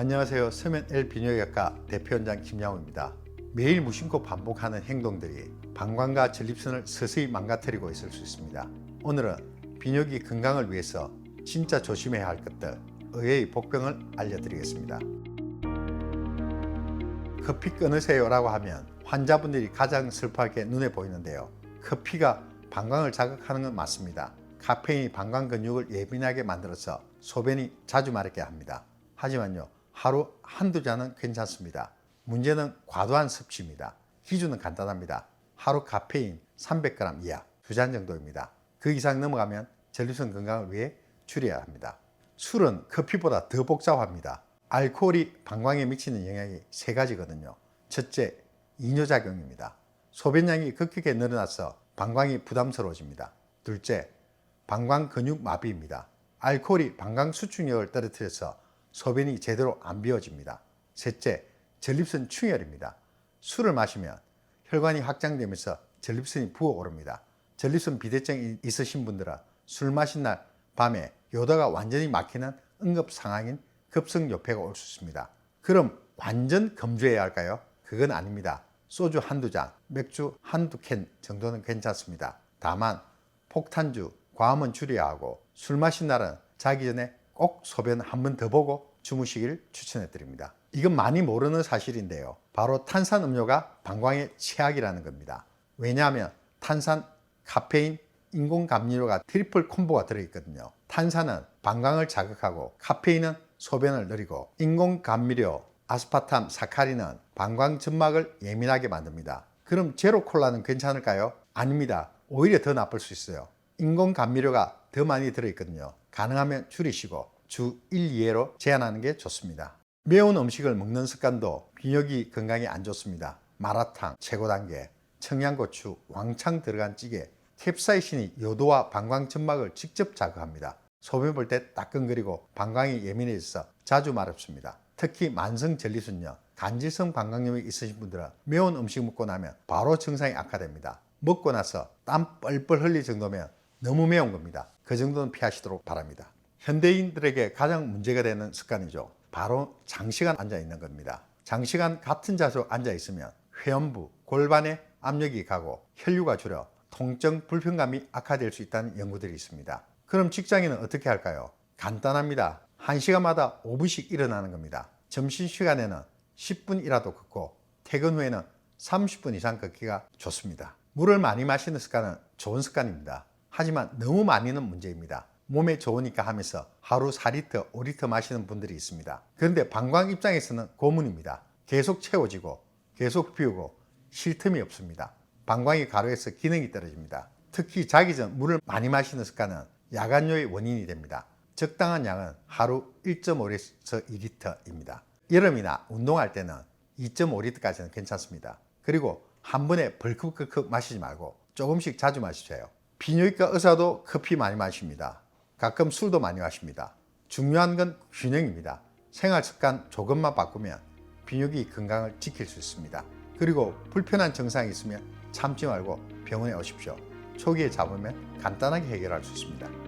안녕하세요. 서면 L 비뇨기과 대표원장 김양호입니다. 매일 무심코 반복하는 행동들이 방광과 전립선을 서서히 망가뜨리고 있을 수 있습니다. 오늘은 비뇨기 건강을 위해서 진짜 조심해야 할 것들, 의외의 복병을 알려드리겠습니다. 커피 끊으세요 라고 하면 환자분들이 가장 슬퍼하게 눈에 보이는데요. 커피가 방광을 자극하는 건 맞습니다. 카페인이 방광 근육을 예민하게 만들어서 소변이 자주 마렵게 합니다. 하지만요, 하루 한두 잔은 괜찮습니다. 문제는 과도한 섭취입니다. 기준은 간단합니다. 하루 카페인 300g 이하, 2잔 정도입니다. 그 이상 넘어가면 전립선 건강을 위해 줄여야 합니다. 술은 커피보다 더 복잡합니다. 알코올이 방광에 미치는 영향이 3가지거든요. 첫째, 이뇨작용입니다. 소변량이 급격하게 늘어나서 방광이 부담스러워집니다. 둘째, 방광 근육 마비입니다. 알코올이 방광 수축력을 떨어뜨려서 소변이 제대로 안 비워집니다. 셋째, 전립선 충혈입니다. 술을 마시면 혈관이 확장되면서 전립선이 부어오릅니다. 전립선 비대증이 있으신 분들은 술 마신 날 밤에 요도가 완전히 막히는 응급 상황인 급성요폐가 올 수 있습니다. 그럼 완전 금주해야 할까요? 그건 아닙니다. 소주 한두 잔, 맥주 한두 캔 정도는 괜찮습니다. 다만 폭탄주, 과음은 줄여야 하고 술 마신 날은 자기 전에 꼭 소변 한 번 더 보고 주무시길 추천해 드립니다. 이건 많이 모르는 사실인데요. 바로 탄산음료가 방광의 최악이라는 겁니다. 왜냐하면 탄산, 카페인, 인공감미료가 트리플 콤보가 들어있거든요. 탄산은 방광을 자극하고 카페인은 소변을 느리고 인공감미료, 아스파탐, 사카린은 방광 점막을 예민하게 만듭니다. 그럼 제로 콜라는 괜찮을까요? 아닙니다. 오히려 더 나쁠 수 있어요. 인공감미료가 더 많이 들어있거든요. 가능하면 줄이시고 주 1, 2회로 제한하는 게 좋습니다. 매운 음식을 먹는 습관도 비뇨기 건강에 안 좋습니다. 마라탕 최고 단계, 청양고추, 왕창 들어간 찌개, 캡사이신이 요도와 방광 점막을 직접 자극합니다. 소변 볼 때 따끔거리고 방광이 예민해져서 자주 마렵습니다. 특히 만성 전립선염, 간질성 방광염이 있으신 분들은 매운 음식 먹고 나면 바로 증상이 악화됩니다. 먹고 나서 땀 뻘뻘 흘릴 정도면 너무 매운 겁니다. 그 정도는 피하시도록 바랍니다. 현대인들에게 가장 문제가 되는 습관이죠. 바로 장시간 앉아 있는 겁니다. 장시간 같은 자세로 앉아 있으면 회음부, 골반에 압력이 가고 혈류가 줄어 통증, 불편감이 악화될 수 있다는 연구들이 있습니다. 그럼 직장인은 어떻게 할까요? 간단합니다. 1시간마다 5분씩 일어나는 겁니다. 점심시간에는 10분이라도 걷고 퇴근 후에는 30분 이상 걷기가 좋습니다. 물을 많이 마시는 습관은 좋은 습관입니다. 하지만 너무 많이는 문제입니다. 몸에 좋으니까 하면서 하루 4리터, 5리터 마시는 분들이 있습니다. 그런데 방광 입장에서는 고문입니다. 계속 채워지고 계속 비우고 쉴 틈이 없습니다. 방광이 가로해서 기능이 떨어집니다. 특히 자기 전 물을 많이 마시는 습관은 야간뇨의 원인이 됩니다. 적당한 양은 하루 1.5에서 2리터입니다. 여름이나 운동할 때는 2.5리터까지는 괜찮습니다. 그리고 한 번에 벌컥벌컥 마시지 말고 조금씩 자주 마시세요. 비뇨기과 의사도 커피 많이 마십니다. 가끔 술도 많이 마십니다. 중요한 건 균형입니다. 생활 습관 조금만 바꾸면 비뇨기 건강을 지킬 수 있습니다. 그리고 불편한 증상이 있으면 참지 말고 병원에 오십시오. 초기에 잡으면 간단하게 해결할 수 있습니다.